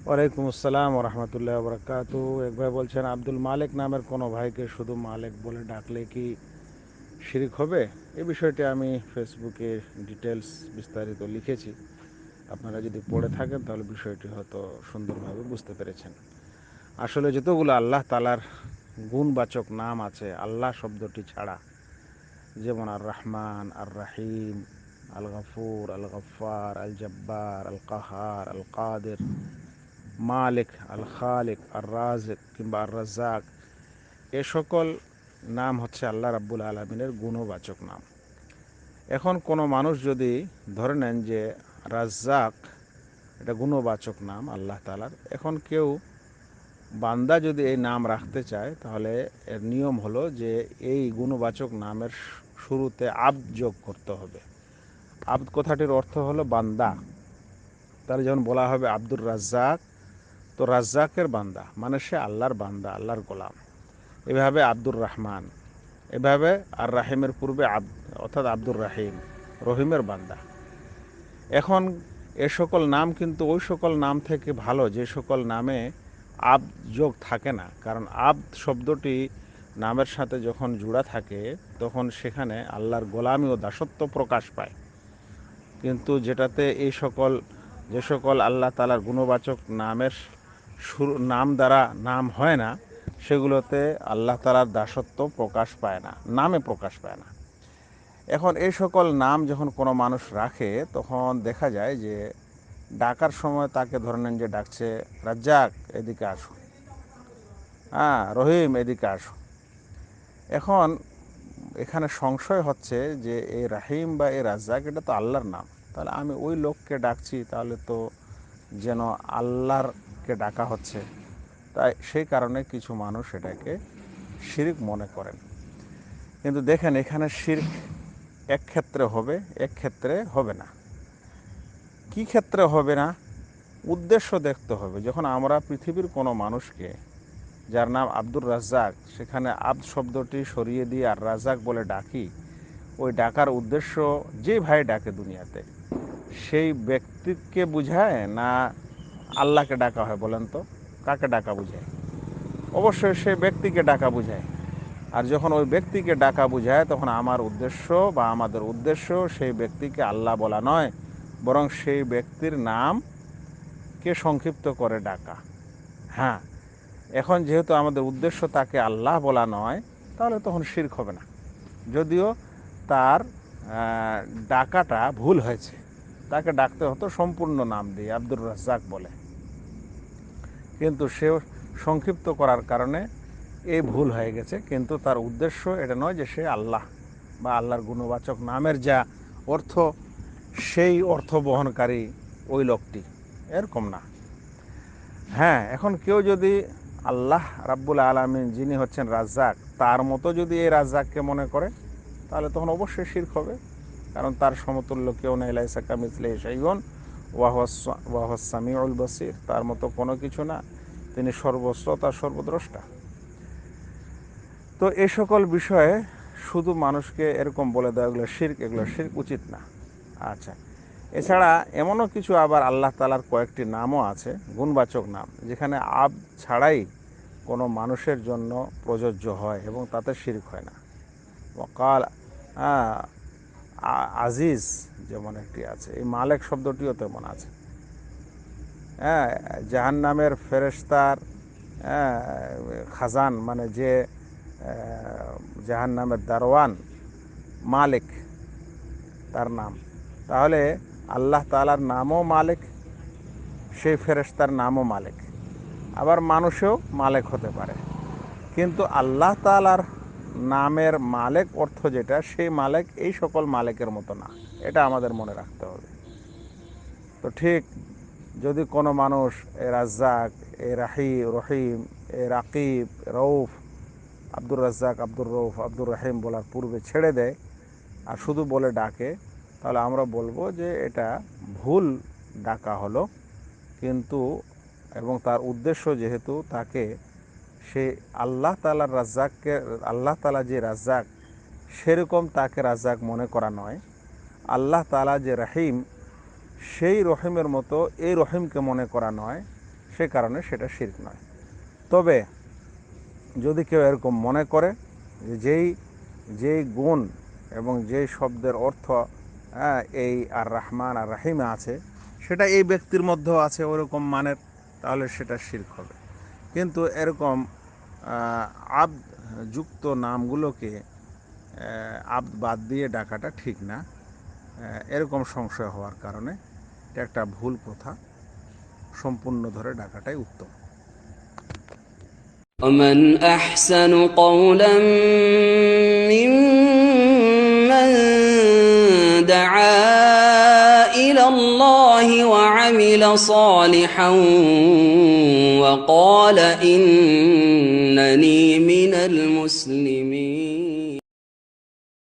ওয়ালাইকুম আসসালাম রহমতুল্লাহ বরকাতু। এক ভাই বলছেন, আব্দুল মালিক নামের কোনো ভাইকে শুধু মালিক বলে ডাকলে কি শিরিক হবে? এই বিষয়টি আমি ফেসবুকে ডিটেলস বিস্তারিত লিখেছি। আপনারা যদি পড়ে থাকেন তাহলে বিষয়টি হয়তো সুন্দরভাবে বুঝতে পেরেছেন। আসলে যতগুলো আল্লাহ তালার গুণবাচক নাম আছে আল্লাহ শব্দটি ছাড়া, যেমন আর রহমান, আর রাহিম, আল গফুর, আল গফার, আল জব্বার, আল কাহার, আল কাদের, মালিক, আল খালিক, আর রাজিক কিংবা আর রাজ্জাক, এ সকল নাম হচ্ছে আল্লাহ রাব্বুল আলমিনের গুণবাচক নাম। এখন কোনো মানুষ যদি ধরে নেন যে রাজ্জাক এটা গুণবাচক নাম আল্লাহ তালার, এখন কেউ বান্দা যদি এই নাম রাখতে চায় তাহলে এর নিয়ম হলো যে এই গুণবাচক নামের শুরুতে আব্দ যোগ করতে হবে। আব্দ কথাটির অর্থ হলো বান্দা। তাহলে যখন বলা হবে আব্দুর রাজ্জাক, তো রাজ্জাকের বান্দা মানে সে আল্লাহর বান্দা, আল্লাহর গোলাম। এভাবে আব্দুর রহমান, এভাবে আর রাহিমের পূর্বে অর্থাৎ আব্দুর রাহিম, রহিমের বান্দা। এখন এ সকল নাম কিন্তু ওই সকল নাম থেকে ভালো যে সকল নামে আব্দ যোগ থাকে না। কারণ আব্দ শব্দটি নামের সাথে যখন জুড়া থাকে তখন সেখানে আল্লাহর গোলামি ও দাসত্ব প্রকাশ পায়। কিন্তু যেটাতে যে সকল আল্লাহ তালার গুণবাচক নামের নাম দ্বারা নাম হয় না, সেগুলোতে আল্লাহ তালার দাসত্ব প্রকাশ পায় না, নামে প্রকাশ পায় না। এখন এই সকল নাম যখন কোনো মানুষ রাখে তখন দেখা যায় যে ডাকার সময় তাকে ধরে নেন যে ডাকছে রাজ্জাক এদিকে আসো, হ্যাঁ রহিম এদিকে আসো। এখন এখানে সংশয় হচ্ছে যে এই রাহিম বা এই রাজ্জাক এটা তো আল্লাহর নাম, তাহলে আমি ওই লোককে ডাকছি তাহলে তো যেন আল্লাহরকে ডাকা হচ্ছে। তাই সেই কারণে কিছু মানুষ এটাকে শিরক মনে করেন। কিন্তু দেখেন এখানে শিরক এক ক্ষেত্রে হবে, এক ক্ষেত্রে হবে না। কি ক্ষেত্রে হবে না? উদ্দেশ্য দেখতে হবে। যখন আমরা পৃথিবীর কোনো মানুষকে, যার নাম আব্দুর রাজ্জাক, সেখানে আব্দ শব্দটি সরিয়ে দিয়ে আর রাজ্জাক বলে ডাকি, ওই ডাকার উদ্দেশ্য যে ভাই ডাকে দুনিয়াতে সেই ব্যক্তিকে বুঝায় না আল্লাহকে ডাকা হয়? বলেন তো কাকে ডাকা বুঝায়? অবশ্যই সেই ব্যক্তিকে ডাকা বুঝায়। আর যখন ওই ব্যক্তিকে ডাকা বুঝায় তখন আমার উদ্দেশ্য বা আমাদের উদ্দেশ্য সেই ব্যক্তিকে আল্লাহ বলা নয়, বরং সেই ব্যক্তির নামকে সংক্ষিপ্ত করে ডাকা। হ্যাঁ, এখন যেহেতু আমাদের উদ্দেশ্য তাকে আল্লাহ বলা নয়, তাহলে তখন শিরক হবে না। যদিও তার ডাকাটা ভুল হয়েছে, তাকে ডাকতে হতো সম্পূর্ণ নাম দিয়ে আব্দুর রাজ্জাক বলে, কিন্তু সে সংক্ষিপ্ত করার কারণে এই ভুল হয়ে গেছে। কিন্তু তার উদ্দেশ্য এটা নয় যে সে আল্লাহ বা আল্লাহর গুণবাচক নামের যা অর্থ সেই অর্থ বহনকারী ওই লোকটি, এরকম না। হ্যাঁ, এখন কেউ যদি আল্লাহ রাব্বুল আলামিন যিনি হচ্ছেন রাজ্জাক তার মতো যদি এই রাজ্জাককে মনে করে তাহলে তখন অবশ্যই শিরক হবে। কারণ তার সমতুল্য কেউ নেই, লাইসা কামিসলিহি শাইউন ওয়া হুয়াস সামিউল বাসীর, তার মতো কোনো কিছু না, তিনি সর্বশ্রোতা সর্বদ্রষ্টা। তো এই সকল বিষয়ে শুধু মানুষকে এরকম বলে দেওয়া এগুলো শিরক উচিত না। আচ্ছা, এছাড়া এমনও কিছু আবার আল্লাহ তাআলার কয়েকটি নামও আছে, গুণবাচক নাম, যেখানে আব ছাড়াই কোনো মানুষের জন্য প্রযোজ্য হয় এবং তাতে শিরক হয় না। ওয়াকাল আজিজ যেমন একটি আছে, এই মালেক শব্দটিও তেমন আছে। হ্যাঁ, জাহান্নামের ফেরেশতার খাজান মানে যে জাহান্নামের দারওয়ান, মালিক তার নাম। তাহলে আল্লাহ তাআলার নামও মালিক, সেই ফেরেশতার নামও মালিক, আবার মানুষও মালিক হতে পারে। কিন্তু আল্লাহ তাআলার নামের মালিক অর্থ যেটা, সেই মালিক এই সকল মালিকের মতো না, এটা আমাদের মনে রাখতে হবে। তো ঠিক যদি কোনো মানুষ এ রাজ্জাক, এ রহিম, এ রাকিব, রৌফ, আব্দুর রাজ্জাক, আব্দুর রৌফ, আব্দুর রহিম বলার পূর্বে ছেড়ে দেয় আর শুধু বলে ডাকে, তাহলে আমরা বলবো যে এটা ভুল ডাকা হলো। কিন্তু এবং তার উদ্দেশ্য যেহেতু তাকে সে আল্লাহ তাআলার রাজ্জাককে, আল্লাহ তাআলা যে রাজ্জাক সেরকম তাকে রাজ্জাক মনে করা নয়, আল্লাহ তাআলা যে রহিম সেই রহিমের মতো এই রহিমকে মনে করা নয়, সে কারণে সেটা শিরক নয়। তবে যদি কেউ এরকম মনে করে যে যেই গুণ এবং যেই শব্দের অর্থ এই আর রহমান আর রাহিমে আছে সেটা এই ব্যক্তির মধ্যেও আছে ওরকম মানের, তাহলে সেটা শিরক হবে। কিন্তু এরকম আব্দ যুক্ত নামগুলোকে আব্দ বাদ দিয়ে ডাকাটা ঠিক না, এরকম সংশয় হওয়ার কারণে এটা একটা ভুল প্রথা, সম্পূর্ণ ধরে ডাকাটাই উত্তম। ومن أحسن قولا ممن دعا إلى الله وعمل صالحا وقال إنني من المسلمين